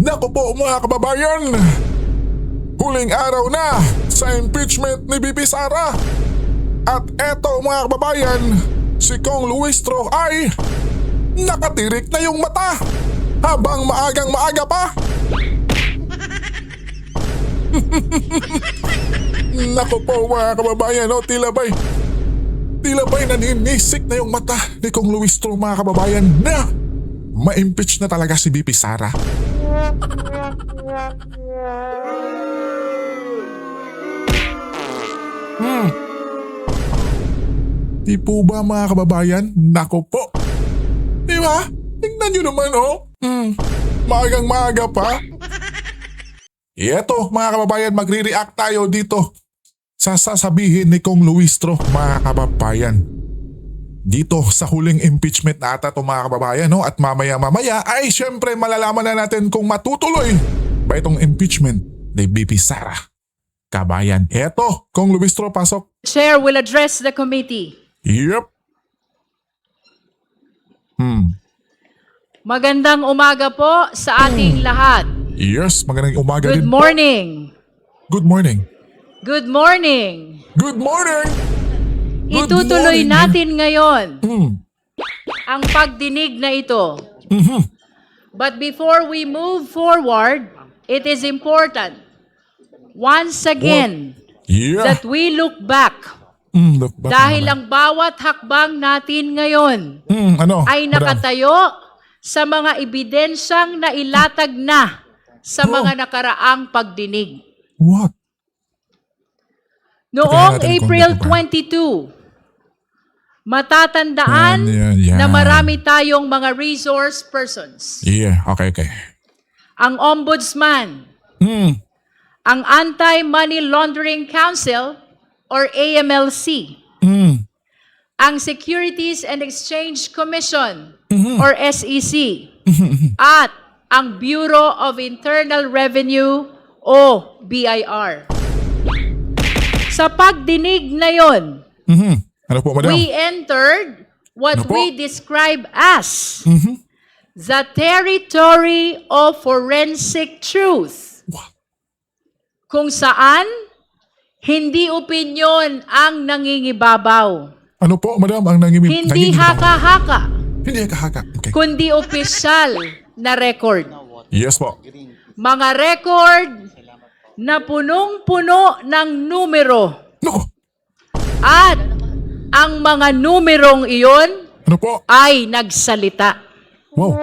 Naku po mga kababayan, huling araw na sa impeachment ni BP Sara. At eto mga kababayan, si Kong Luistro ay nakatirik na yung mata habang maagang maaga pa. Naku po mga kababayan, tila ba'y naninisik na yung mata ni Kong Luistro mga kababayan na ma-impeach na talaga si BP Sara. Di po ba mga kababayan? Naku po. Di ba? Tingnan nyo naman maagang maaga pa. Eto mga kababayan, magre-react tayo dito sa sasabihin ni Kong Luistro mga kababayan. Dito sa huling impeachment na ata ito mga kababayan, at mamaya ay syempre malalaman na natin kung matutuloy ba itong impeachment ni BP Sara. Kabayan, eto, Kong Luistro, pasok. Chair will address the committee. Yep. Magandang umaga po sa ating lahat. Yes, magandang umaga Good din po. morning. Good morning. Good morning. Good morning. Good Itutuloy morning. natin ngayon Hmm. ang pagdinig na ito. Mhm. But before we move forward, it is important once again Yeah. that we look back. Look back Dahil naman. ang bawat hakbang natin ngayon Ano? ay madam? nakatayo sa mga ebidensyang nailatag na sa mga nakaraang pagdinig. What? Noong Tingnan natin kung April dito ba. 22, matatandaan Yan. na marami tayong mga resource persons. Yeah, okay. Ang Ombudsman, ang Anti-Money Laundering Council or AMLC, ang Securities and Exchange Commission or SEC, at ang Bureau of Internal Revenue o BIR. Sa pagdinig na yon, Ano po, madam? we entered what Ano po? we describe as the territory of forensic truth, What? kung saan hindi opinyon ang nangingibabaw, Ano po, madam? Ang hindi haka-haka, Hindi haka-haka. Okay. kundi opisyal na record. Yes po. Mga record na punong-puno ng numero. Naku. At ang mga numerong iyon Ano po? ay nagsalita. Wow.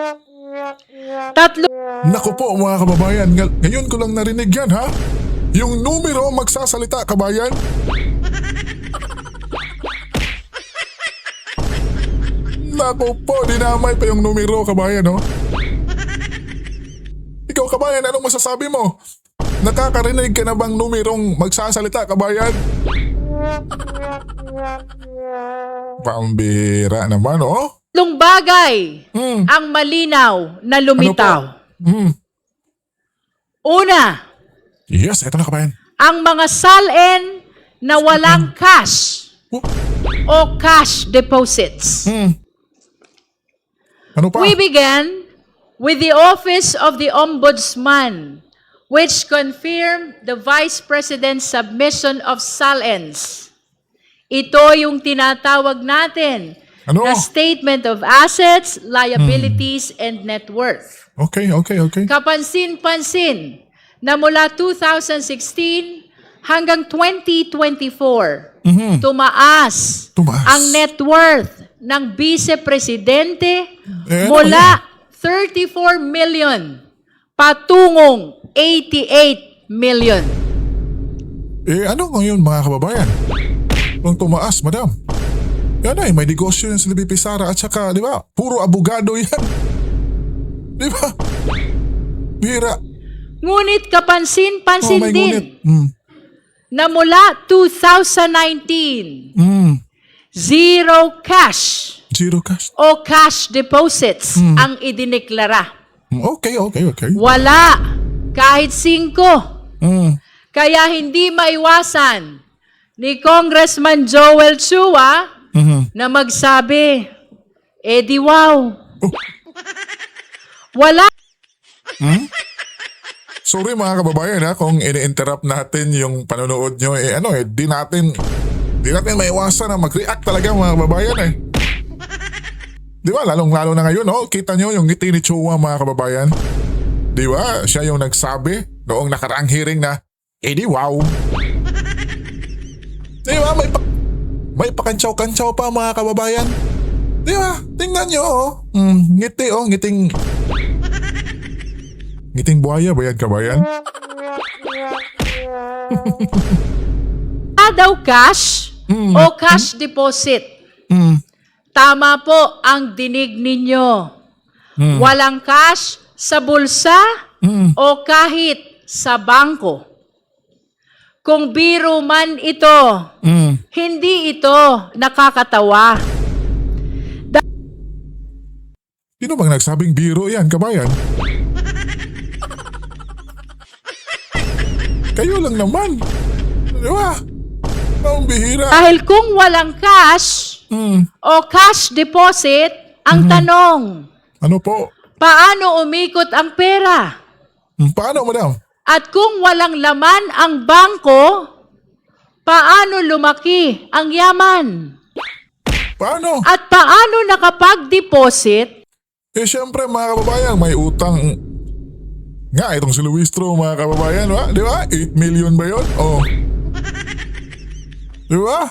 Tatlo Naku po, mga kababayan. Ngayon ko lang narinig yan, ha? Yung numero magsasalita, kabayan. Naku po, dinamay pa yung numero, kabayan, no? Ikaw, kabayan, anong masasabi mo? Nakakarinig ka na bang numerong magsasalita, kabayan? Pambira naman, oh. tatlong bagay ang malinaw na lumitaw. Una, Yes, eto na, kabayan. ang mga salin na walang cash Oh, o cash deposits. ano pa? We began with the Office of the Ombudsman, which confirmed the Vice President's submission of salins. Ito yung tinatawag natin Ano? na Statement of Assets, Liabilities, and Net Worth. Okay. Kapansin-pansin na mula 2016 hanggang 2024, tumaas ang net worth ng Vice Presidente ano mula 34 million patungong 88 million. Ano ngayon, mga kababayan? Nung tumaas, madam. Yan ay, may negosyo yan si BP Sara at saka, di ba, puro abogado yan. Di ba? Bira. Ngunit kapansin-pansin may din ngunit. na mula 2019, zero cash Zero cash. o cash deposits ang idineklara. Okay. Wala kahit 5. Kaya hindi maiwasan ni Congressman Joel Chua na magsabi, di wow. Wala Sorry mga kababayan ha, kung ini-interrupt natin yung panonood nyo, di natin maiwasan na mag-react talaga mga kababayan eh. Di ba, lalong-lalo na ngayon, kita nyo yung ngiti ni Chua mga kababayan. Di ba, siya yung nagsabi noong nakaraang hearing na, di wow. Di ba, may pakantsaw-kantsaw pa mga kababayan. Di ba, tingnan nyo ngiti ngiting buhaya ba yan kabayan? Daw cash o cash deposit? Tama po ang dinig ninyo. Walang cash sa bulsa o kahit sa bangko. Kung biro man ito, hindi ito nakakatawa. Sino bang nagsabing biro yan kabayan? Kayo lang naman. Di ba? Ang bihira. Dahil kung walang cash o cash deposit, ang tanong, Ano po? paano umikot ang pera? Paano madam? At kung walang laman ang bangko, paano lumaki ang yaman? Paano? At paano nakapag-deposit Siyempre mga kababayan, may utang. Nga, itong si Luistro mga kababayan, di ba? 8 million ba yun? Oh. Di ba?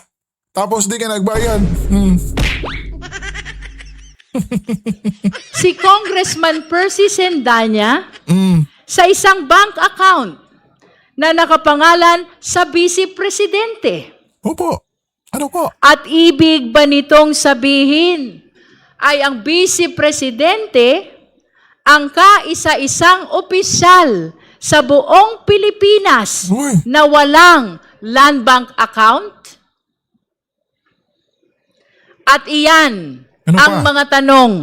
Tapos di ka nagbayad. si Congressman Percy Sendanya sa isang bank account na nakapangalan sa Vice Presidente? Opo. Ano po? At ibig ba nitong sabihin ay ang Vice Presidente ang kaisa-isang opisyal sa buong Pilipinas Uy. na walang land bank account? At iyan Ano ang pa? mga tanong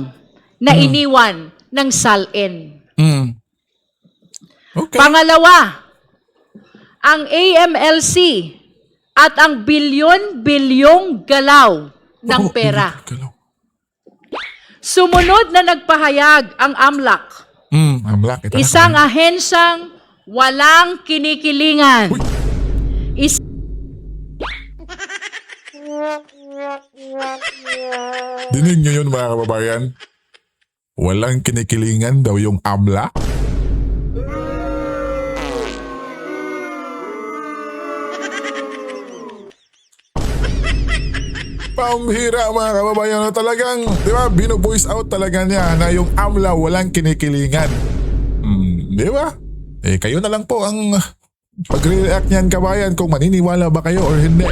na iniwan ng SALN. Okay. Pangalawa, ang AMLC at ang bilyon-bilyong galaw ng pera. Galaw. Sumunod na nagpahayag ang AMLAC, Amlak. Ito isang na. ahensyang walang kinikilingan. Uy. Dinig nyo yun mga kababayan? Walang kinikilingan daw yung amla? Pambihira mga kababayan na talagang, di ba, bino-voice out talaga niya na yung amla walang kinikilingan. Di ba? Kayo na lang po ang pag-react niyan kabayan kung maniniwala ba kayo or hindi.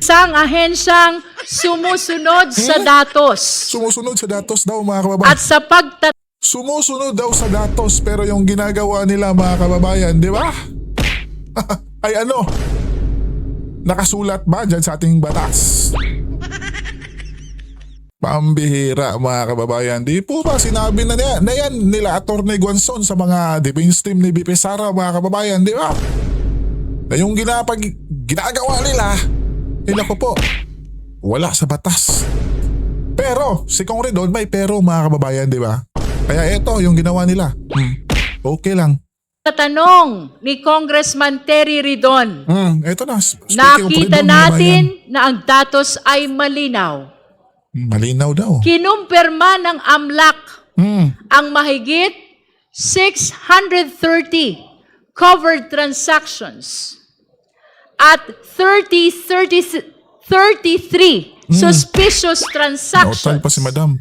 Isang ahensyang sumusunod sa datos Sumusunod sa datos daw mga kababayan. at sa Sumusunod daw sa datos pero yung ginagawa nila mga kababayan, di ba? Ay ano? Nakasulat ba dyan sa ating batas? Pambihira mga kababayan. Di po ba sinabi na yan nila Atty. Guanzon sa mga defense team ni BP Sara mga kababayan, di ba? Na yung ginagawa nila, naku po, wala sa batas. Pero, si Kong Redon may pero mga kababayan, di ba? Kaya ito yung ginawa nila. Okay lang. tanong ni Congressman Terry Ridon, Ito na. Speaking of nakita Redon, natin na ang datos ay malinaw. malinaw daw. Kinumpirma ng AMLAC ang mahigit 630 covered transactions at 33 suspicious Nautal transactions pa si Madam.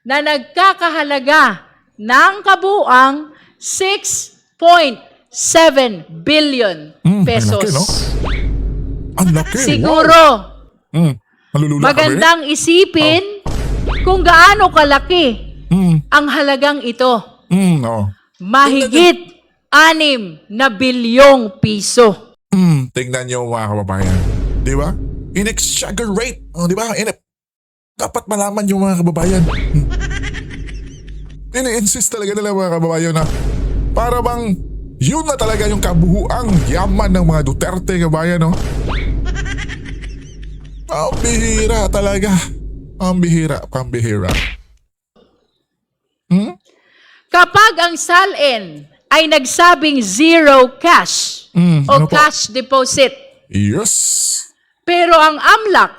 na nagkakahalaga ng kabuang 6.7 billion pesos. Ang laki, no? Ang laki. Siguro, Wow. Malulula magandang isipin kung gaano kalaki ang halagang ito. No. Mahigit 6 na bilyong piso. Tingnan nyo mga kababayan. Di ba? In-exaggerate. Di ba? Dapat malaman yung mga kababayan. Ini-insist talaga nila mga kababayan na para bang yun na talaga yung kabuhuang yaman ng mga Duterte kabayan, no? Pambihira talaga. Pambihira. Kapag ang SALN ay nagsabing zero cash o ano po? cash deposit. Yes. Pero ang AMLAC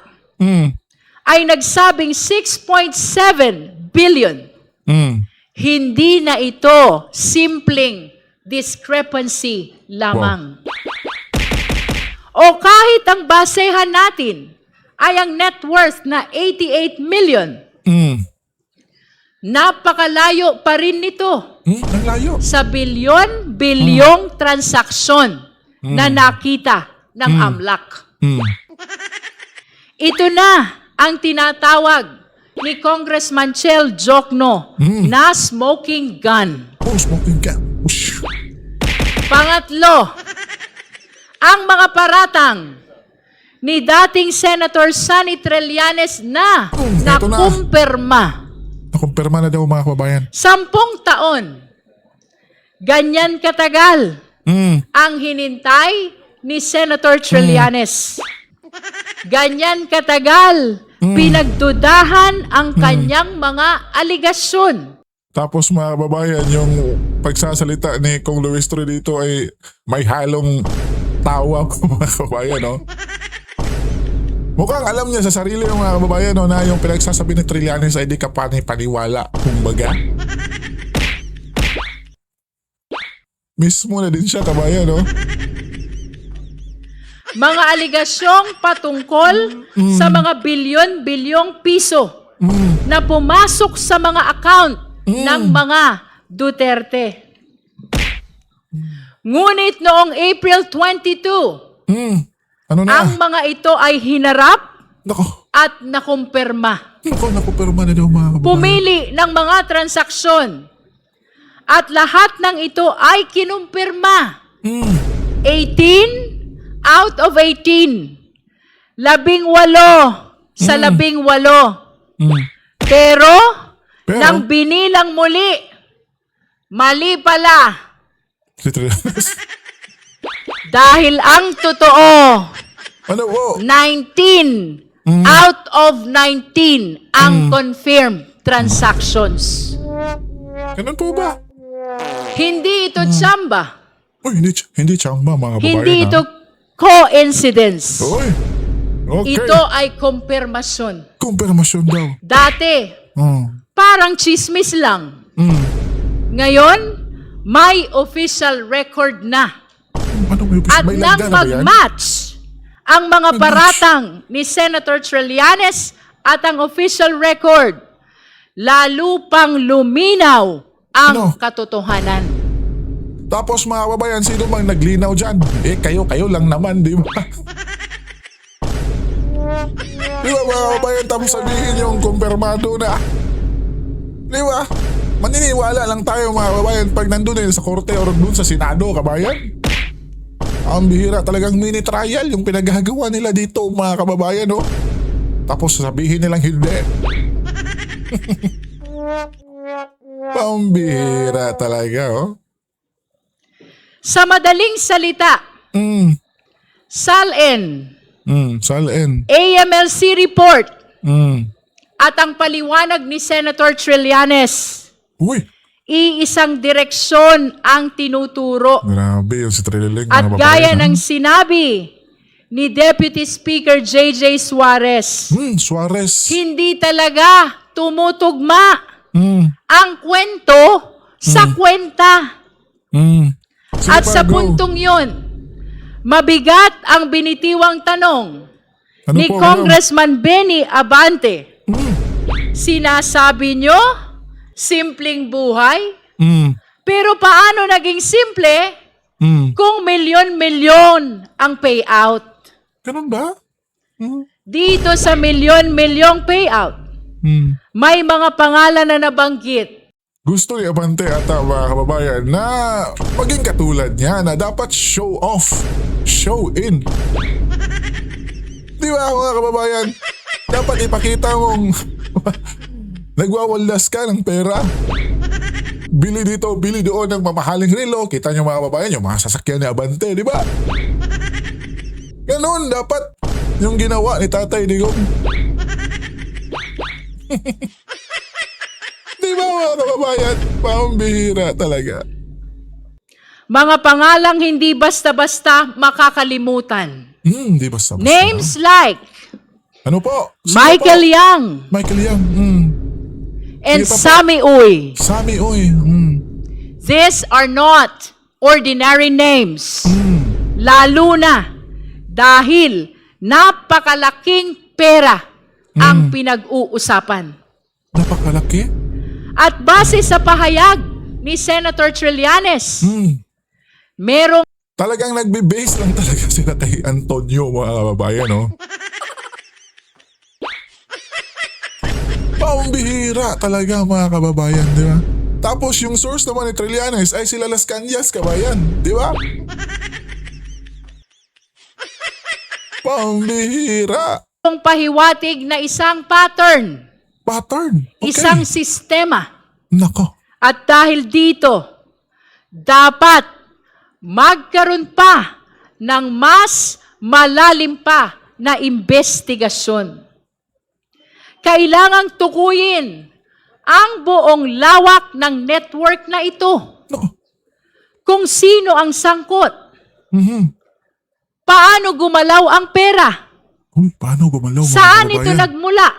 ay nagsabing 6.7 billion. Hindi na ito simpleng discrepancy lamang. O kahit ang basehan natin ay ang net worth na 88 million, napakalayo pa rin nito Ang layo. sa bilyon-bilyong transaksyon na nakita ng AMLAC. Ito na ang tinatawag ni Congressman Chel Jokno na smoking gun. Oh, smoking gun. Ush. Pangatlo, ang mga paratang ni dating Senator Sonny Trillanes na Eto na. nakumpirma. Nakumpirma na daw mga kababayan. 10 taon. Ganyan katagal ang hinintay ni Senator Trillanes. Ganyan katagal pinagdudahan ang kanyang mga aligasyon. Tapos mga kababayan, yung pagsasalita ni Kong Luis Troy dito ay may halong tawa po mga kababayan, no? Mukhang alam niya sa sarili ng mga kababayan, no, na yung pinagsasabi ni Trillanes ay di ka paniwala, kumbaga. Mismo na din siya, kabayan, no? Mga aligasyong patungkol sa mga bilyon-bilyong piso na pumasok sa mga account ng mga Duterte. Ngunit noong April 22, Ano na? ang mga ito ay hinarap Nako, at nakumpirma. nakumpirma na daw mga kababayan. Pumili ng mga transaksyon at lahat ng ito ay kinumpirma. 18 out of 18. 18 sa 18. Pero, nang binilang muli, mali pala. Si Trillanes. Dahil ang totoo, Ano po? 19 out of 19 ang confirmed transactions. Ganun po ba? Hindi ito tsamba. Uy, hindi tsamba mga kababayan. Hindi ha? ito coincidence. Uy, okay. Ito ay kumpirmasyon. Kumpirmasyon daw. Dati, parang chismis lang. Ngayon, may official record na. Ano may At may nang lagda na ba yan? mag-match ang mga paratang ni Senator Trillanes at ang official record, lalo pang luminaw ang Ano? katotohanan. Tapos mga kababayan, sino bang naglinaw dyan? Eh, kayo lang naman, di ba? Di ba mga kababayan, tapos sabihin yung kumpirmado na. Di ba? Maniniwala lang tayo mga kababayan pag nandun sa korte o dun sa Senado, kabayan. Ang bihira talagang mini trial yung pinagagawa nila dito mga kababayan, no? Tapos sabihin nilang hindi. Pambihira talaga, oh. Sa madaling salita, SALN, Salen. AMLC report, at ang paliwanag ni Senator Trillanes, Uy, iisang direksyon ang tinuturo. grabe yung si Trillanes. At gaya ng sinabi ni Deputy Speaker J.J. Suarez, Suarez. hindi talaga tumutugma ang kwento sa kwenta. Sige At pa, sa go. puntong yun, mabigat ang binitiwang tanong Ano ni po, Congressman Benny Abante. Sinasabi nyo, simpleng buhay, pero paano naging simple kung milyon-milyon ang payout? Ganun ba? Dito sa milyon-milyong payout, may mga pangalan na nabanggit. Gusto ni Abante ata mga kababayan na maging katulad niya na dapat show off, show in. Di ba mga kababayan? Dapat ipakita mong nagwawaldas ka ng pera. Bili dito, bili doon ng mamahaling relo. Kita niyo mga kababayan, yung mga sasakyan ni Abante, di ba? Ganun dapat yung ginawa ni Tatay Digong. Di ba mga kababayan? Pambihira talaga. Mga pangalang hindi basta-basta makakalimutan. Di basta. Names like Ano po? Sino Michael po? Yang Michael Yang. and Sige pa po. Sammy Uy. Sammy Uy. These are not ordinary names. Lalo na dahil napakalaking pera ang pinag-uusapan. Napakalaki. At base sa pahayag ni Senator Trillanes, merong Talagang nagbe-base lang talaga sila kay Antonio, mga kababayan, no? Pambihira talaga, mga kababayan, di ba? Tapos yung source naman ni Trillanes ay sila Las Cañas, kabayan, di ba? Pambihira. pahiwatig na isang pattern, Pattern. Okay. isang sistema. Nako. At dahil dito, dapat magkaroon pa ng mas malalim pa na investigasyon. Kailangang tukuyin ang buong lawak ng network na ito. No. Kung sino ang sangkot, Mhm. paano gumalaw ang pera, Uy, paano gumalaw, mga saan ito kababayan? nagmula.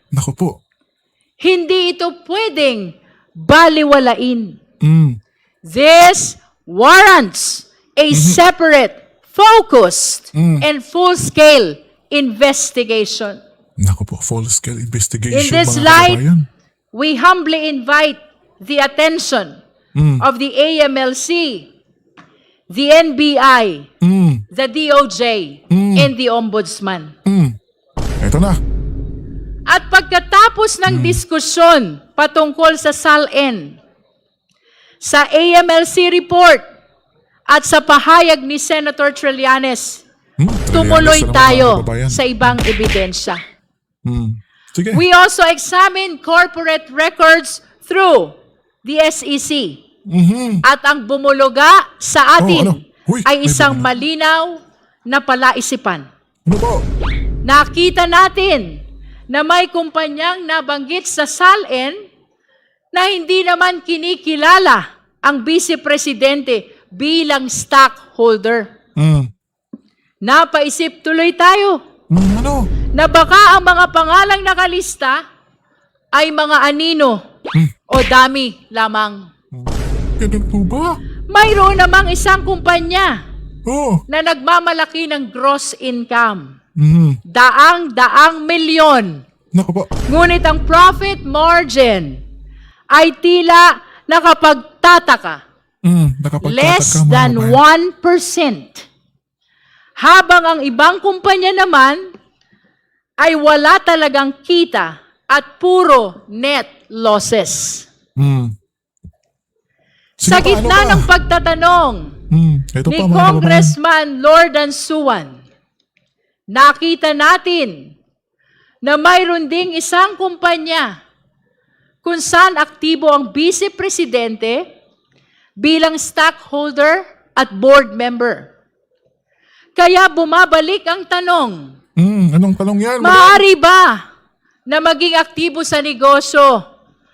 Nako po. Hindi ito pwedeng baliwalain. Mm. This warrants a separate, focused, and full-scale investigation. Nako po, full-scale investigation, In this mga light, kababayan. we humbly invite the attention of the AMLC, the NBI, the DOJ, and the Ombudsman. Ito na. At pagkatapos ng diskusyon patungkol sa SALN, sa AMLC report, at sa pahayag ni Senator Trillanes, tumuloy Trillanes na naman, tayo mga kababayan. sa ibang ebidensya. Sige. We also examine corporate records through the SEC. At ang bumuluga sa atin ano? Uy, ay may isang bumuluga. malinaw na palaisipan. Ano po? Nakita natin na may kumpanyang nabanggit sa SALN na hindi naman kinikilala ang Vice Presidente bilang stockholder. Napaisip tuloy tayo Ano? na baka ang mga pangalang nakalista ay mga anino o dami lamang. Ganun po ba? Mayroon namang isang kumpanya Oh. na nagmamalaki ng gross income. Mm. Daang-daang milyon. Nako po. Ngunit ang profit margin ay tila nakapagtataka. Nakapagtataka, Less mga than kababayan. 1%. Habang ang ibang kumpanya naman ay wala talagang kita at puro net losses. Sa Sino pa, gitna ano pa? ng pagtatanong Ito ni pa, mga kababayan. Congressman Lord Ansuan, nakita natin na mayroon ding isang kumpanya kung saan aktibo ang Vice Presidente bilang stockholder at board member. Kaya bumabalik ang tanong, Anong tanong yan? maaari ba na maging aktibo sa negosyo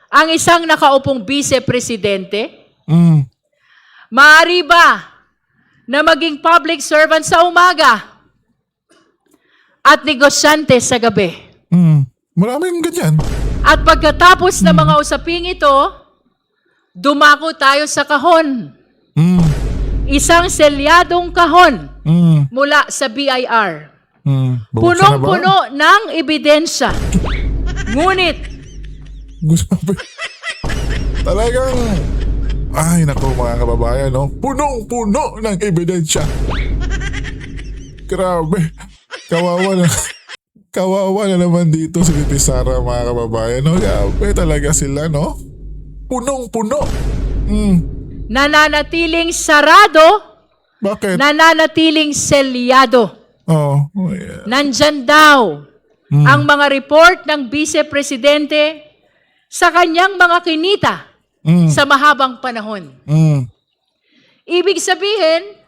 ang isang nakaupong Vice Presidente? Maaari ba na maging public servant sa umaga at negosyante sa gabi? Maraming ganyan. At pagkatapos ng mga usaping ito, dumako tayo sa kahon. Isang selyadong kahon mula sa BIR. Buksan na ba? Punong-puno ng ebidensya. Ngunit, Gusto pa. Talagang, ay nako mga kababayan, no? Punong-puno ng ebidensya. Grabe. Kawawa na naman dito si Titi Sara, mga kababayan, no? Grabe talaga sila, no? Punong-puno. nananatiling sarado, Bakit? nananatiling selyado. Oh, yeah. Nandyan daw ang mga report ng Vice Presidente sa kanyang mga kinita sa mahabang panahon. Ibig sabihin,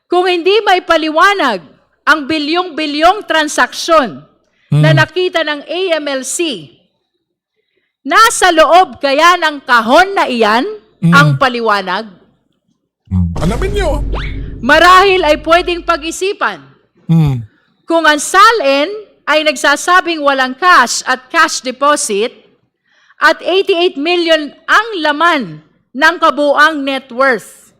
kung hindi may paliwanag ang bilyong-bilyong transaksyon na nakita ng AMLC, nasa loob kaya ng kahon na iyan ang paliwanag? Alamin nyo. Marahil ay pwedeng pag-isipan kung ang SALN ay nagsasabing walang cash at cash deposit at 88 million ang laman ng kabuang net worth.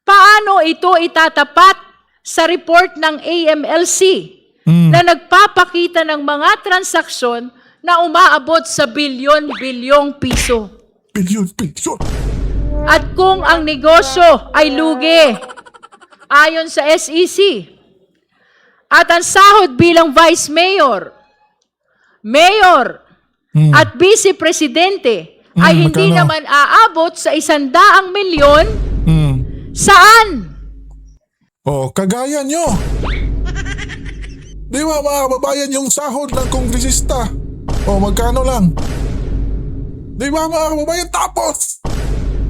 Paano ito itatapat sa report ng AMLC na nagpapakita ng mga transaksyon na umaabot sa bilyon-bilyong piso? Bilyon piso. At kung ang negosyo ay lugi, ayon sa SEC, at ang sahod bilang Vice Mayor, Mayor, at Vice Presidente ay hindi magkano? naman aabot sa 100 milyon, saan? Kagaya nyo. Di ba mga kababayan yung sahod ng kongresista? Magkano lang? Di ba mga kababayan? Tapos,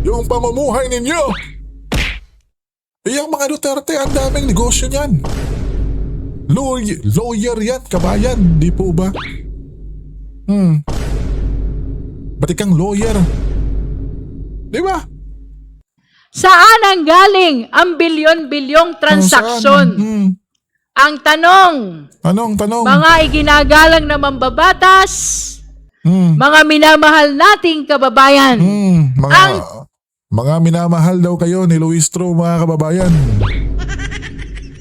yung pamumuhay ninyo. Yung mga Duterte, ang daming negosyo niyan. Lawyer yan, kabayan. Di po ba? Ba't kang lawyer? Di ba? Saan ang galing ang bilyon-bilyong transaksyon? Ang tanong, Anong tanong? mga iginagalang na mambabatas, mga minamahal nating kababayan, Mga minamahal daw kayo ni Luis Tro, mga kababayan.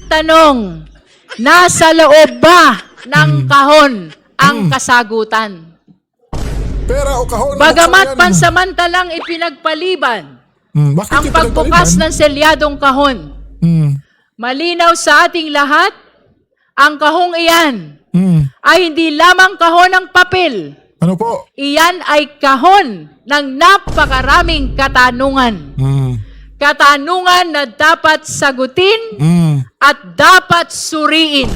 tanong, nasa loob ba ng kahon ang kasagutan? Pera o kahon? Bagamat pansamantalang ipinagpaliban Bakit ang yung pagbukas pinagpaliban? ng selyadong kahon, malinaw sa ating lahat, ang kahong iyan ay hindi lamang kahon ng papel. Ano po? Iyan ay kahon ng napakaraming katanungan. Katanungan na dapat sagutin at dapat suriin.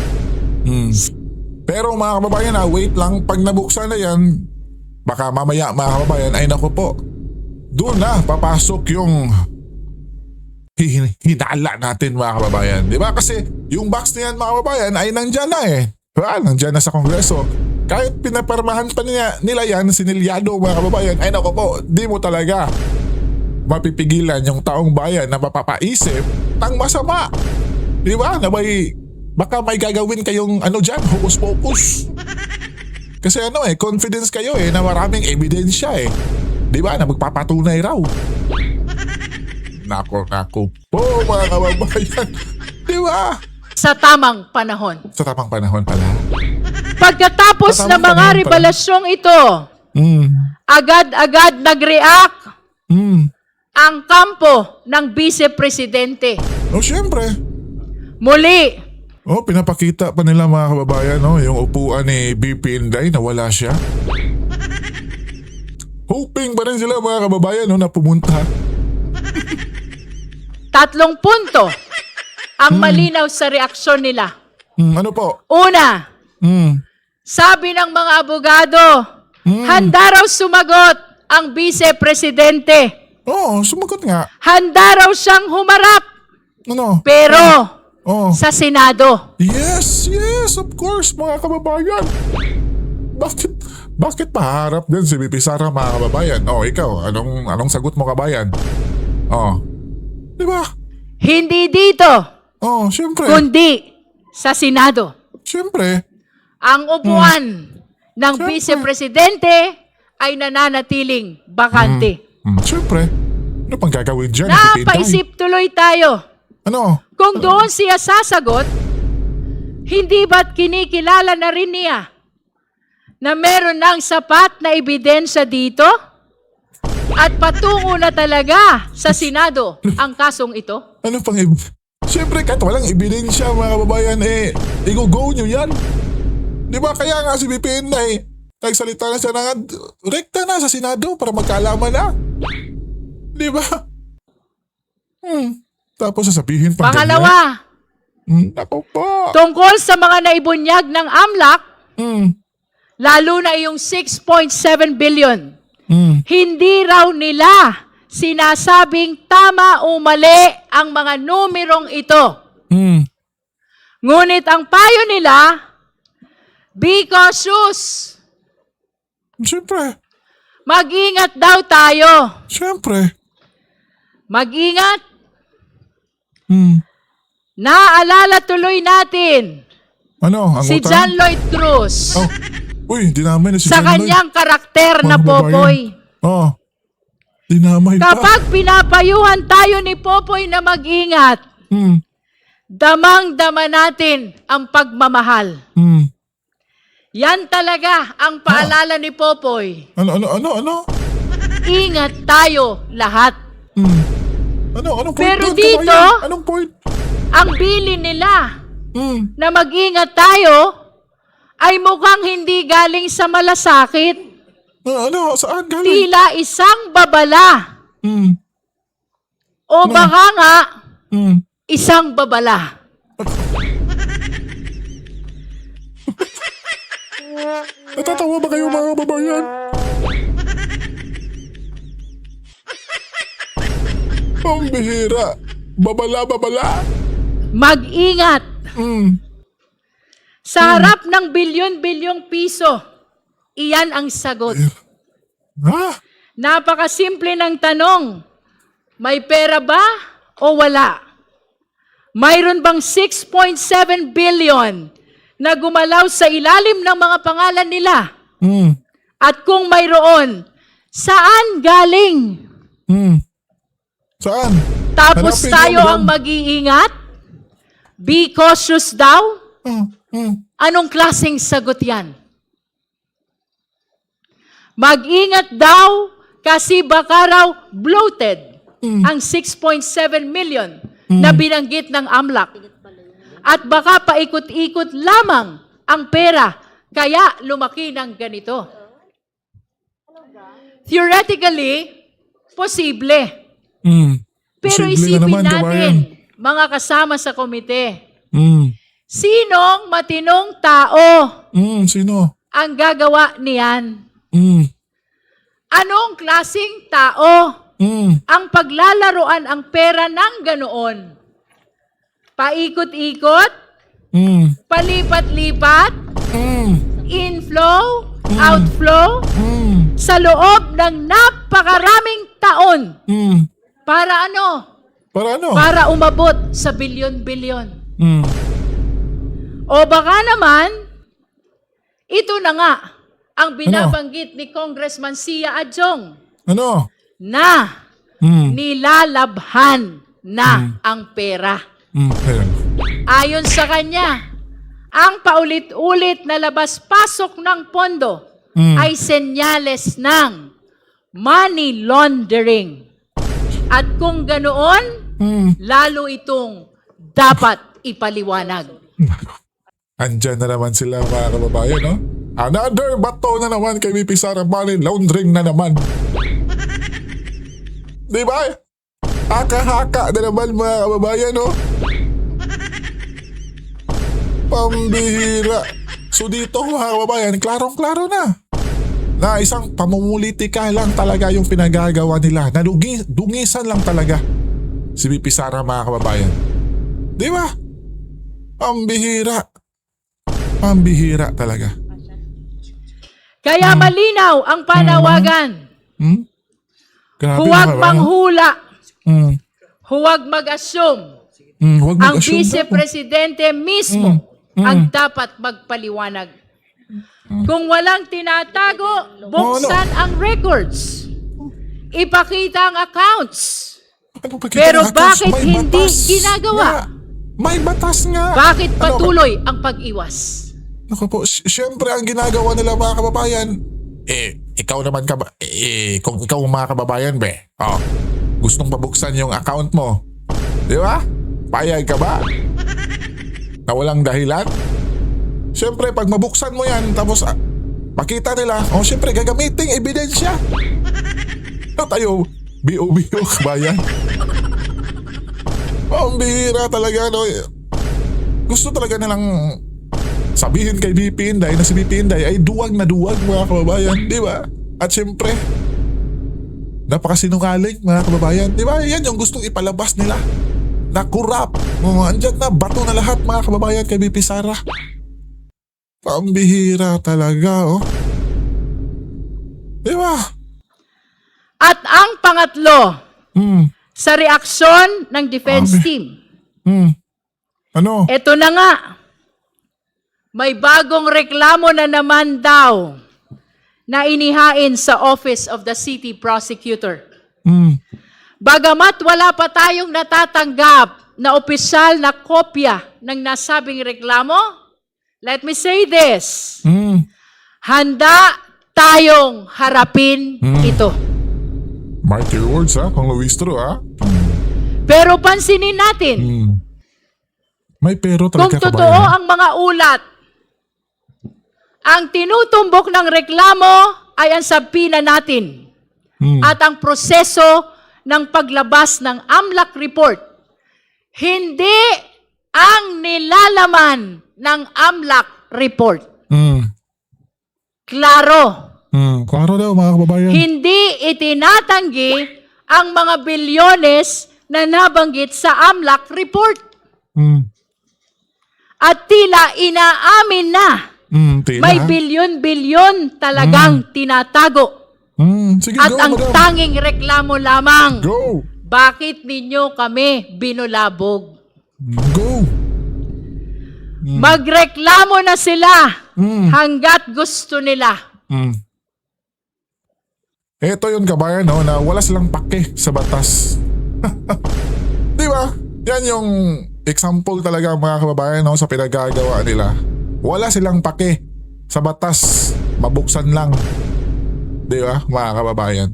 Pero mga kababayan, wait lang. Pag nabuksan na yan, baka mamaya mga kababayan, ay naku po, doon na papasok yung hinala natin mga kababayan. Di ba? Kasi yung box na yan mga kababayan ay nandyan na eh. Diba? Nandyan na sa Kongreso. Kahit pinaparmahan pa nila yan, sinilyado mga kababayan, ay naku po, di mo talaga mapipigilan yung taong bayan na mapapaisip ng masama. Di ba? Na baka may gagawin kayong dyan, hocus pocus. Kasi confidence kayo na maraming ebidensya Di ba? Na magpapatunay raw. Nako po mga kababayan. Di ba? Sa tamang panahon. Sa tamang panahon pala. Pagkatapos Sa ng tamang mga panahon pala. revelasyong ito, agad-agad nag-react ang kampo ng Vice Presidente. Siyempre. Muli, Pinapakita pa nila mga kababayan yung upuan ni BP Inday na wala siya. Hoping pa rin sila mga kababayan na pumunta. 3 punto ang malinaw sa reaksyon nila. Ano po? Una, sabi ng mga abogado, handa raw sumagot ang Vice Presidente. Sumagot nga. Handa raw siyang humarap, Ano? pero Oh. sa Senado. Yes, of course mga kababayan. Bakit paharap din si BP Sara mga kababayan? Ikaw, anong sagot mo kabayan? Di ba? Hindi dito, Siyempre. kundi sa Senado. Siyempre. Ang upuan ng Siyempre. Vice Presidente ay nananatiling bakante. Siyempre. Ano pang gagawin dyan? BP Inday? Napaisip tuloy tayo. Ano? Kung doon siya sasagot, hindi ba't kinikilala na rin niya na meron ng sapat na ebidensya dito? At patungo na talaga sa Senado ang kasong ito? Ano pang Siyempre kahit walang ebidensya mga kababayan i-go nyo yan. Di ba kaya nga si BP Inday nagsalita na siya na rekta na sa Senado para magkaalaman na. Di ba? Tapos sasabihin pa Pangalawa, Ako po. tungkol sa mga naibunyag ng AMLAC, lalo na yung 6.7 billion, hindi raw nila sinasabing tama o mali ang mga numerong ito. Ngunit ang payo nila, be cautious. Siyempre. Mag-ingat daw tayo. Siyempre. Mag-ingat Hmm. Naaalala tuloy natin Ano? Ang si utang? John Lloyd Cruz Oh. Uy, dinamay na si sa John Lloyd. kanyang karakter na Mga kababayan. Popoy. Oh. Dinamay pa. Kapag pinapayuhan tayo ni Popoy na mag-ingat, Hmm. damang-dama natin ang pagmamahal. Hmm. Yan talaga ang paalala ni Popoy. Ano? Ingat tayo lahat. Hmm. Anong point Pero doon, dito- kabayan? Anong point? Ang bilin nila Hmm. na mag-ingat tayo ay mukhang hindi galing sa malasakit. Saan galing? Tila isang babala. Hmm. O baka nga, Hmm. isang babala. Natatawa ba kayo mga kababayan? Ang bihira. Babala. Mag-ingat. Hmm. Sa harap ng bilyon-bilyong piso, iyan ang sagot. Ha? Napakasimple ng tanong. May pera ba o wala? Mayroon bang 6.7 billion na gumalaw sa ilalim ng mga pangalan nila? Hmm. At kung mayroon, saan galing? Hmm. Saan? Tapos Hanapin tayo mo ang doon. mag-iingat? Be cautious daw? Hmm. Anong klaseng sagot yan? Mag-ingat daw kasi baka raw bloated ang 6.7 million na binanggit ng AMLAC. At baka paikot-ikot lamang ang pera kaya lumaki ng ganito. Theoretically, posible. Hmm. Pero Posible isipin na naman, natin, kabayan. mga kasama sa komite, Hmm. sinong matinong tao Hmm. Sino? ang gagawa niyan? Hmm. Anong klasing tao Hmm. ang paglalaroan ang pera ng ganoon? Paikot-ikot? Hmm. Palipat-lipat? Hmm. Inflow? Outflow? Hmm. Sa loob ng napakaraming taon? Hmm. Para ano? Para ano? Para umabot sa bilyon-bilyon. Hmm. O baka naman, ito na nga ang binabanggit ni Congressman Sia Adjong Ano? na Hmm. nilalabhan na ang pera. Hmm. Ayan. Ayon sa kanya, ang paulit-ulit na labas-pasok ng pondo ay senyales ng money laundering. At kung ganoon, lalo itong dapat ipaliwanag. Andyan na naman sila mga kababayan, no? Another bato na naman kay VP Sara, money laundering na naman. Di ba? Haka-haka na naman mga kababayan, no? Pambihira. So dito mga kababayan, klarong-klaro na. Na isang pamumulitika lang talaga yung pinagagawa nila. Na dungisan lang talaga si VP Sara mga kababayan. Di ba? Pambihira. Pambihira talaga. Kaya malinaw ang panawagan. Hmm? Grabe Huwag mga kababayan. manghula. Hmm. Huwag mag-assume. Huwag Ang mag-assume daw. vice-presidente mismo ang dapat magpaliwanag. Kung walang tinatago, buksan ang records. Ipakita ang accounts. Ano ba kita Pero ng accounts? bakit May hindi batas ginagawa? nga. May batas nga. Bakit Ano, patuloy ang pag-iwas? Naku po, syempre ang ginagawa nila mga kababayan. Ikaw naman ka ba? Kung ikaw mga kababayan be, gustong pabuksan yung account mo. Di ba? Payag ka ba? Na walang dahilan? Syempre pag mabuksan mo yan, tapos makita nila, syempre gagamitin ebidensya. Tayo, BO kabayan. Ang bihira talaga, no? Gusto talaga nilang sabihin kay VP Inday na si VP Inday ay duwag na duwag mga kababayan, di ba? At syempre, napakasinungaling mga kababayan, di ba? Yan yung gustong ipalabas nila. Na kurap. Andyan na, bato na lahat mga kababayan kay VP Sara. Pambihira talaga, oh. Di ba? At ang pangatlo, Hmm. sa reaksyon ng defense Grabe. team, Ano? Ito na nga. May bagong reklamo na naman daw na inihain sa Office of the City Prosecutor. Bagamat wala pa tayong natatanggap na opisyal na kopya ng nasabing reklamo, let me say this. Handa tayong harapin ito. Mighty words ha, Kong Luistro ha. Pero pansinin natin, May pero kung talaga totoo kabayan. ang mga ulat, ang tinutumbok ng reklamo ay ang sabina natin at ang proseso ng paglabas ng AMLAC report. Hindi ang nilalaman ng AMLAC report. Klaro. Klaro daw mga kababayan. Hindi itinatanggi ang mga bilyones na nabanggit sa AMLAC report. At tila inaamin na Tila, may ha? bilyon-bilyon talagang tinatago. Sige, At go, ang madam. tanging reklamo lamang, Go! bakit ninyo kami binulabog? Go! Magreklamo na sila hanggat gusto nila. Ito yun kabayan no, na wala silang pake sa batas. Di ba? Yan yung example talaga mga kababayan no, sa pinagagawa nila. Wala silang pake sa batas. Mabuksan lang. Di ba mga kababayan?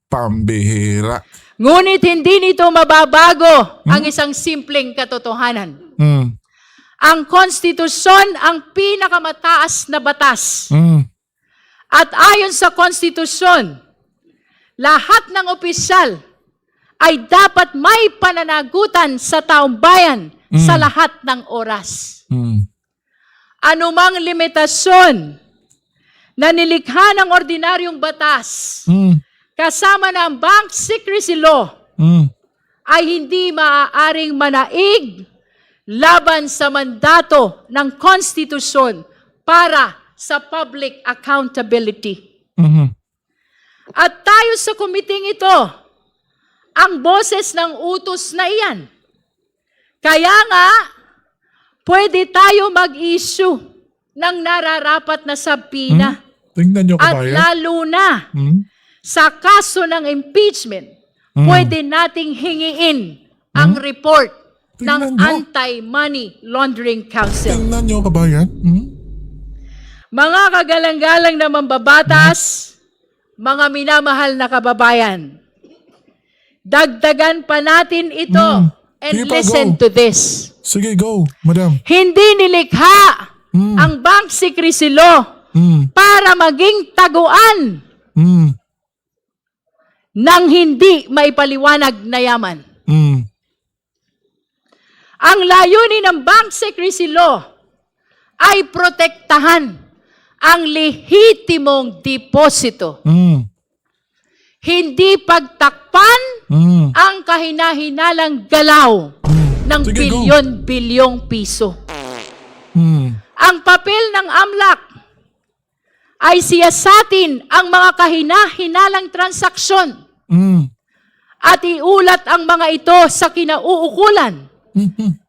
Pambihira. Ngunit hindi nito mababago ang isang simpleng katotohanan. Ang konstitusyon ang pinakamataas na batas. At ayon sa konstitusyon, lahat ng opisyal ay dapat may pananagutan sa taong bayan sa lahat ng oras. Anumang limitasyon na nilikha ng ordinaryong batas kasama ng Bank Secrecy Law ay hindi maaaring manaig laban sa mandato ng konstitusyon para sa public accountability. At tayo sa komiting ito, ang boses ng utos na iyan. Kaya nga, pwede tayo mag-issue ng nararapat na sabina. Tingnan nyo At kabayan. lalo na, sa kaso ng impeachment, pwede nating hingiin ang report ng Tingnan mo. Anti-Money Laundering Council. Tingnan nyo kabayan. Mga kagalang-galang na mambabatas, mga minamahal na kababayan, dagdagan pa natin ito and Sige pa, listen go. to this. Sige, go, madam. Hindi nilikha ang Bank Secrecy Law para maging taguan ng hindi maipaliwanag na yaman. Ang layunin ng Bank Secrecy Law ay protektahan ang lehitimong deposito. Hindi pagtakpan ang kahinahinalang galaw ng Sige, go. bilyon-bilyong piso. Ang papel ng AMLAC ay siyasatin ang mga kahinahinalang transaksyon at iulat ang mga ito sa kinauukulan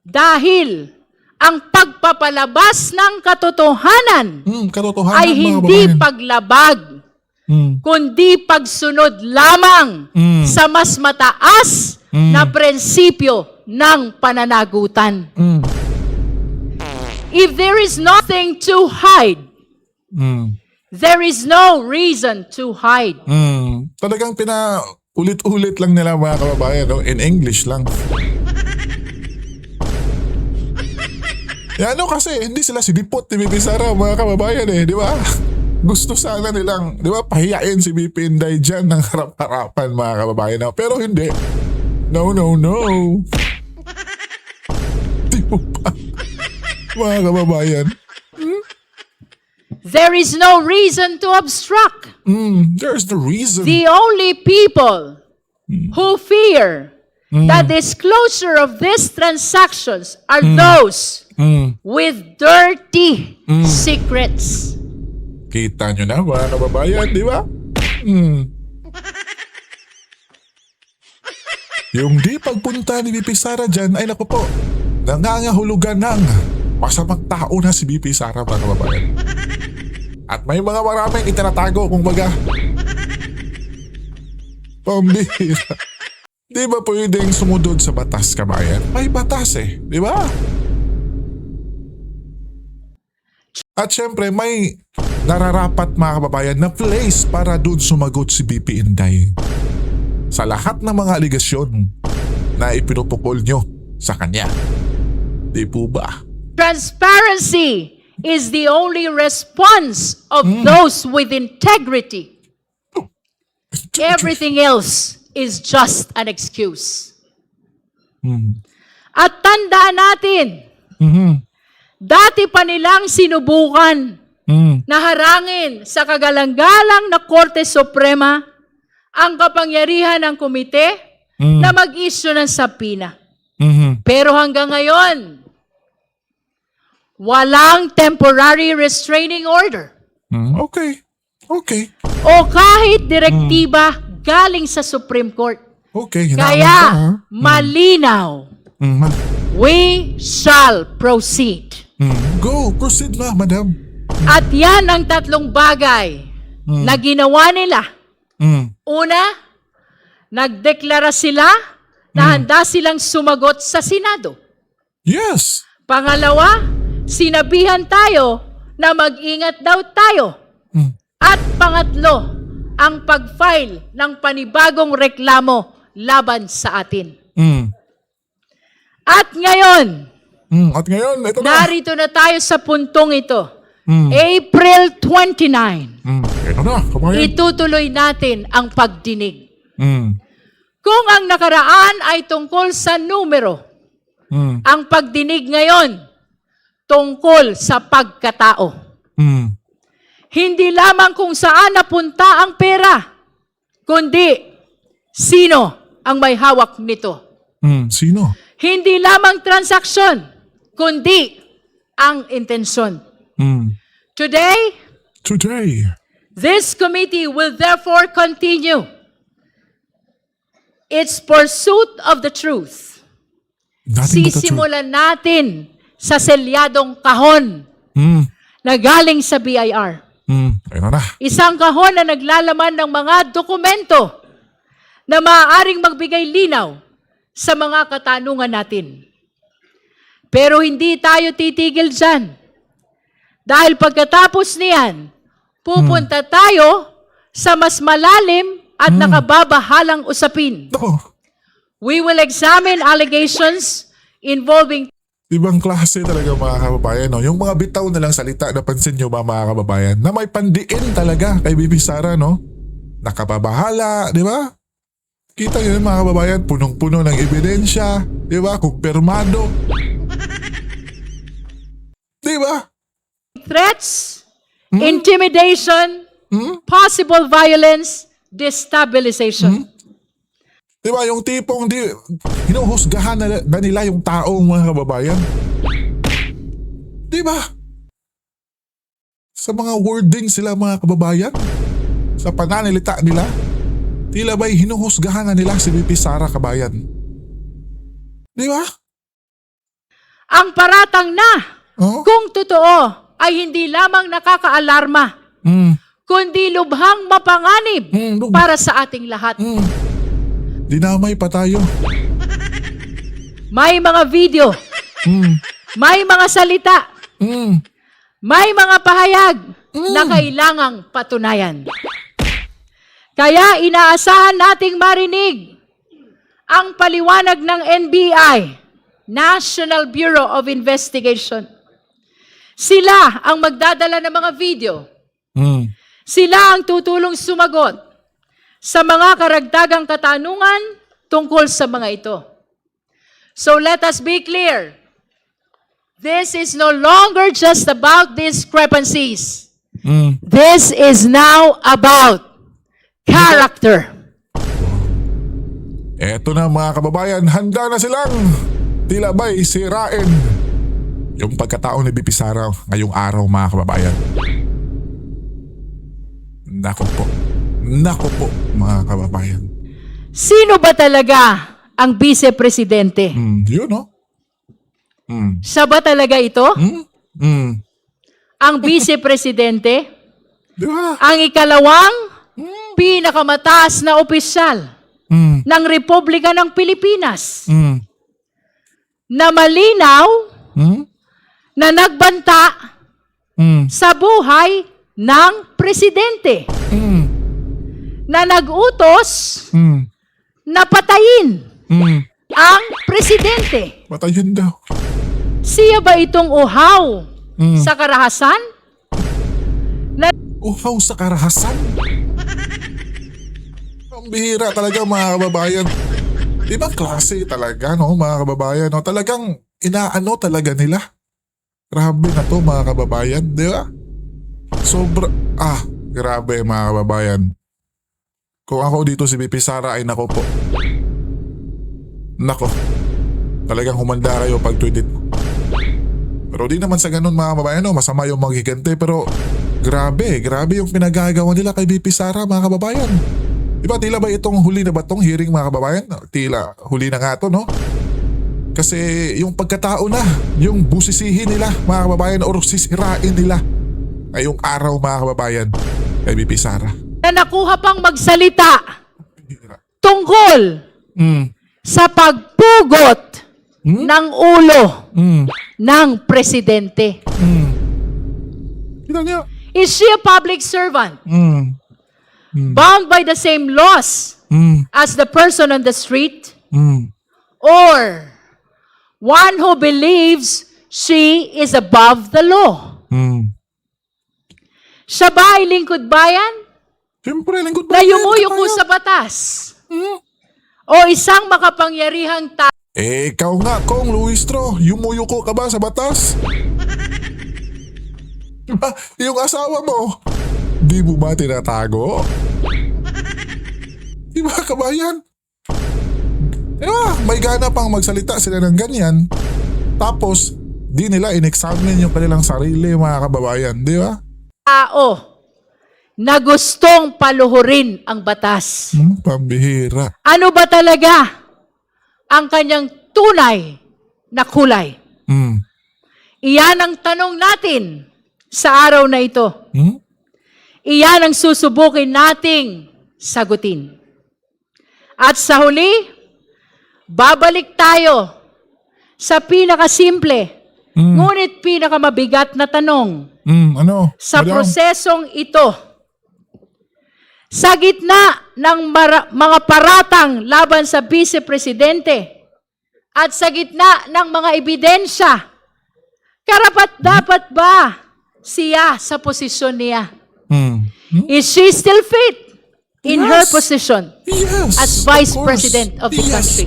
dahil ang pagpapalabas ng katotohanan Katotohanan ay mga hindi kababayan. paglabag, kundi pagsunod lamang sa mas mataas na prinsipyo ng pananagutan. If there is nothing to hide, there is no reason to hide. Talagang ulit-ulit lang nila mga kababayan, no? In English lang. Ano kasi, hindi sila sinipot ni BP Sara mga kababayan di ba? Gusto sana nilang, di ba, pahiyain si BP Inday dyan ng harap-harapan mga kababayan. No? Pero hindi. No. Di mo pa. Mga kababayan. There is no reason to obstruct. There's the reason. The only people who fear the disclosure of these transactions are those with dirty secrets. Kita nyo na mga kababayan, di ba? Yung di pagpunta ni BP Sara dyan ay naku po, nangangahulugan ng masamang tao na si BP Sara mga kababayan. At may mga maraming itinatago kung baga. Pambihira. Di ba pwedeng sumunod sa batas kabayan? May batas eh, di ba? At syempre may nararapat mga kababayan na place para dun sumagot si BP Inday. Sa lahat ng mga aligasyon na ipinupukol nyo sa kanya. Di po ba? Transparency is the only response of those with integrity. Everything else is just an excuse. At tandaan natin, dati pa nilang sinubukan na harangin sa kagalang-galang na Korte Suprema ang kapangyarihan ng komite na mag-issue ng sabina. Pero hanggang ngayon, walang temporary restraining order Okay. Okay. o kahit direktiba galing sa Supreme Court. Okay. Hinaan ka, ha? Kaya, malinaw, we shall proceed. Go. Proceed na, madam. At yan ang tatlong bagay na ginawa nila. Una, nagdeklara sila na handa silang sumagot sa Senado. Yes. Pangalawa, sinabihan tayo na mag-ingat daw tayo. At pangatlo, ang pag-file ng panibagong reklamo laban sa atin. At ngayon, At ngayon, ito na. narito na tayo sa puntong ito. April 29. Ito na, kabayan. Itutuloy natin ang pagdinig. Kung ang nakaraan ay tungkol sa numero, ang pagdinig ngayon tungkol sa pagkatao. Hindi lamang kung saan napunta ang pera, kundi sino ang may hawak nito. Sino? Hindi lamang transaksyon, kundi ang intensyon. Today, this committee will therefore continue its pursuit of the truth. Sisimulan natin sa selyadong kahon na galing sa BIR. Ito na. Isang kahon na naglalaman ng mga dokumento na maaaring magbigay linaw sa mga katanungan natin. Pero hindi tayo titigil dyan. Dahil pagkatapos niyan, pupunta tayo sa mas malalim at nakababahalang usapin. Ako, We will examine allegations involving ibang klase talaga mga kababayan. No? Yung mga bitaw na lang salita, napansin nyo ba mga kababayan, na may pandiin talaga kay BP Sara, no? Nakababahala, di ba? Kita nyo mga kababayan, punong-puno ng ebidensya, di ba? Kumpirmado. Di ba? threats, intimidation, possible violence, destabilization. Di ba? Yung tipong hinuhusgahan na nila yung taong mga kababayan. Di ba? Sa mga wording sila mga kababayan, sa pananalita nila, tila ba'y hinuhusgahan na nila si BP Sara kabayan. Di ba? Ang paratang na, Oh? kung totoo, ay hindi lamang nakakaalarma, kundi lubhang mapanganib para sa ating lahat. Dinamay pa tayo. May mga video, may mga salita, may mga pahayag na kailangang patunayan. Kaya inaasahan nating marinig ang paliwanag ng NBI, National Bureau of Investigation. Sila ang magdadala ng mga video. Sila ang tutulong sumagot sa mga karagdagang katanungan tungkol sa mga ito. So let us be clear. This is no longer just about discrepancies. This is now about character. Eto na mga kababayan, handa na silang tila ba'y sirain yung pagkatao ni BP Sara ngayong araw mga kababayan. Nako po mga kababayan. Sino ba talaga ang vice-presidente. Yun, no? Siya ba talaga ito? Ang vice-presidente? Di ba? Ang ikalawang pinakamataas na opisyal ng Republika ng Pilipinas na malinaw na nagbanta sa buhay ng presidente na nag-utos na patayin ang presidente. Patayin daw. Siya ba itong uhaw sa karahasan? Uhaw sa karahasan? Ang bihira talaga mga kababayan. Ibang klase talaga, no, mga kababayan. No? Talagang inaano talaga nila. Grabe na to mga kababayan, di ba? Grabe mga kababayan. Kung ako dito si BP Sara ay nako po. Nako. Talagang humanda kayo pag tweetit ko. Pero di naman sa ganun mga kababayan, no? Masama yung maghigante pero grabe yung pinagagawa nila kay BP Sara mga kababayan. Diba tila ba itong huli na ba itong hearing mga kababayan? Tila huli na nga to, no? Kasi yung pagkatao na, yung busisihin nila mga kababayan or sisirain nila ngayong araw mga kababayan kay BP Sara. Na nakuha pang magsalita tungkol sa pagpugot ng ulo ng presidente. Kita niya. Is she a public servant? Bound by the same laws as the person on the street? Or one who believes she is above the law? Siya ba ay lingkod bayan Siyempre, lingkod na ba? yumuyuko sa batas? O isang makapangyarihang tao? Ikaw nga, Kong Luistro, yumuyuko ka ba sa batas? Diba, yung asawa mo, di mo ba tinatago? Diba, kabayan? Diba, may gana pang magsalita sila ng ganyan. Tapos, di nila in-examine yung kanilang sarili, mga kababayan. Di ba? Tao na gustong paluhurin ang batas. Pambihira. Ano ba talaga ang kanyang tunay na kulay? Iyan ang tanong natin sa araw na ito. Iyan ang susubukin nating sagutin. At sa huli, babalik tayo sa pinakasimple, ngunit pinakamabigat na tanong. Ano? Sa Madam? prosesong ito, sa gitna ng mga paratang laban sa vice-presidente at sa gitna ng mga ebidensya, karapat-dapat ba siya sa posisyon niya? Is she still fit in her position Yes, as Vice President of the country?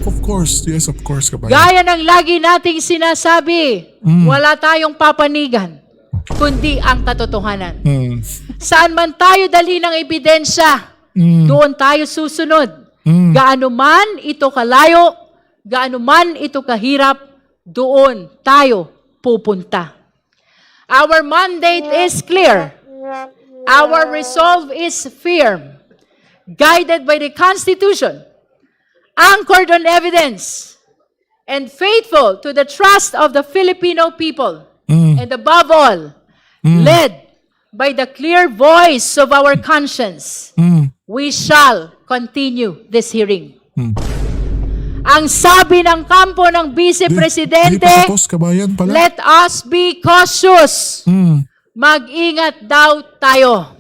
Yes, of course, kabayan. Gaya ng lagi nating sinasabi, wala tayong papanigan, kundi ang katotohanan. Saan man tayo dalhin ng ebidensya, doon tayo susunod. Gaano man ito kalayo, gaano man ito kahirap, doon tayo pupunta. Our mandate is clear. Our resolve is firm. Guided by the Constitution, anchored on evidence, and faithful to the trust of the Filipino people, and above all, led by the clear voice of our conscience, we shall continue this hearing. Ang sabi ng kampo ng Di Vice-Presidente, pa tapos, kabayan pala. let us be cautious. Mag-ingat daw tayo.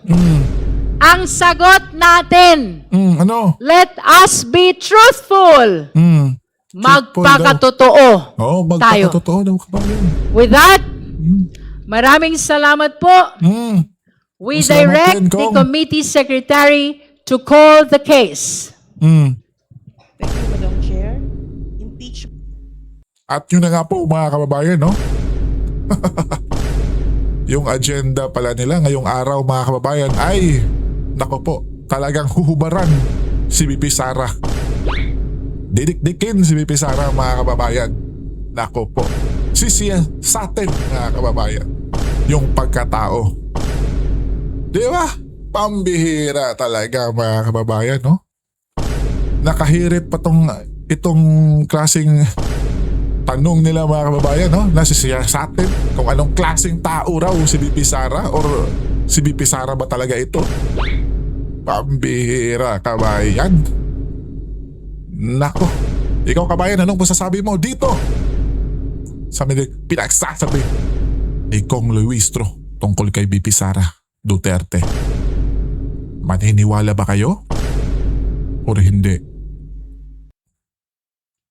Ang sagot natin, Ano? let us be truthful. Magpakatotoo Oo, tayo. magpakatotoo daw, kabayan. With that, maraming salamat po. We Salamat direct din, the Kong. committee secretary to call the case. Thank you, Madam Chair. Impeachment. At yun na nga po mga kababayan, no? Yung agenda pala nila ngayong araw mga kababayan ay, nako po, talagang huhubaran si BP Sara. Didikdikin si BP Sara mga kababayan. Nako po, sisiya sa atin mga kababayan yung pagkatao. Di ba? Pambihira talaga mga kababayan, no? Nakahirit pa tong itong klaseng tanong nila mga kababayan, no? Nasisiya sa atin kung anong klaseng tao raw si BP Sara or si BP Sara ba talaga ito? Pambihira, kabayan. Nako, ikaw kabayan, anong masasabi mo dito? Sa pinagsasabi ni Kong Luistro tungkol kay BP Sara Duterte. Maniniwala ba kayo? O hindi?